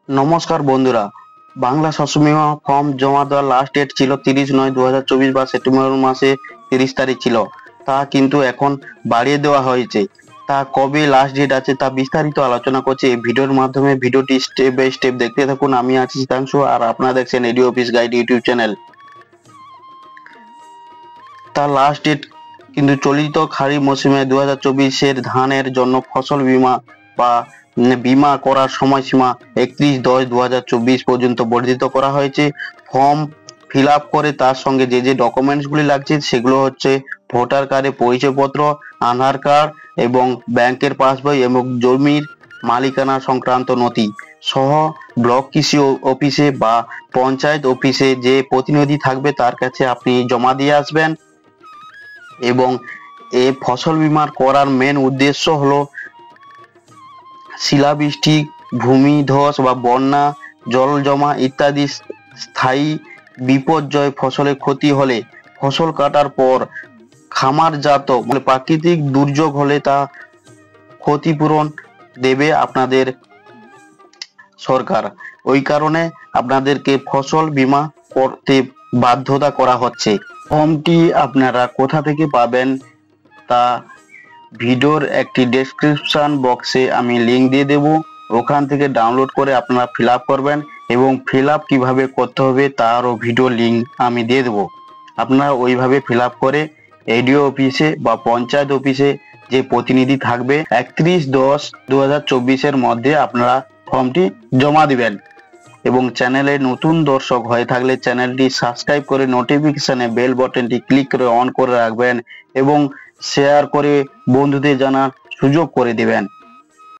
নমস্কার বন্ধুরা, বাংলা শস্য বীমা ফর্ম জমা দেওয়ার লাস্ট ডেট ছিল 30/9/2024 বা সেপ্টেম্বর মাসে 30 তারিখ ছিল। তা কিন্তু এখন বাড়িয়ে দেওয়া হয়েছে। তা কবে লাস্ট ডেট আছে তা বিস্তারিত আলোচনা করছি এই ভিডিওর মাধ্যমে। ভিডিওটি স্টেপ বাই স্টেপ দেখতে থাকুন। আমি আছি শীতাংশু আর আপনারা দেখছেন এডি অফিস গাইড ইউটিউব চ্যানেল। তার লাস্ট ডেট কিন্তু চলিত খারিফ মৌসুমে 2024-এর ধানের জন্য ফসল বীমা বা বীমা করার সময়সীমা 31/10/2024 পর্যন্ত বর্ধিত করা হয়েছে। ফর্ম ফিল আপ করে তার সঙ্গে যে ডকুমেন্টসগুলি লাগছে সেগুলো হচ্ছে ভোটার কার্ডে পরিচয়পত্র, আধার কার্ড এবং ব্যাংকের পাসবই এবং জমির মালিকানা সংক্রান্ত নথি সহ ব্লক কৃষি অফিসে বা পঞ্চায়েত অফিসে যে প্রতিনিধি থাকবে তার কাছে আপনি জমা দিয়ে আসবেন। এবং এই ফসল বীমা করার মেন উদ্দেশ্য হলো শিলাবৃষ্টি, ভূমিধস বা বন্যা, জল জমা ইত্যাদি স্থায়ী বিপর্যয় ফসলের ক্ষতি হলে, ফসল কাটার পর খামারজাত মানে প্রাকৃতিক দুর্যোগ হলে তা ক্ষতিপূরণ দেবে আপনাদের সরকার। ওই কারণে আপনাদেরকে ফসল বীমা করতে বাধ্যতা করা হচ্ছে। ফর্মটি আপনারা কোথা থেকে পাবেন তা ভিডিওর একটি ডেসক্রিপশন বক্সে আমি লিংক দিয়ে দেব, ওখান থেকে ডাউনলোড করে আপনারা ফিল আপ করবেন এবং ফিল আপ কীভাবে করতে হবে তারও ভিডিও লিংক আমি দিয়ে দেবো। আপনারা ওইভাবে ফিল আপ করে এডিও অফিসে বা পঞ্চায়েত অফিসে যে প্রতিনিধি থাকবে 31/10/2024-এর মধ্যে আপনারা ফর্মটি জমা দিবেন। এবং চ্যানেলে নতুন দর্শক হয়ে থাকলে চ্যানেলটি সাবস্ক্রাইব করে নোটিফিকেশনে বেল বাটনটি ক্লিক করে অন করে রাখবেন এবং শেয়ার করে বন্ধুদের জানার সুযোগ করে দিবেন।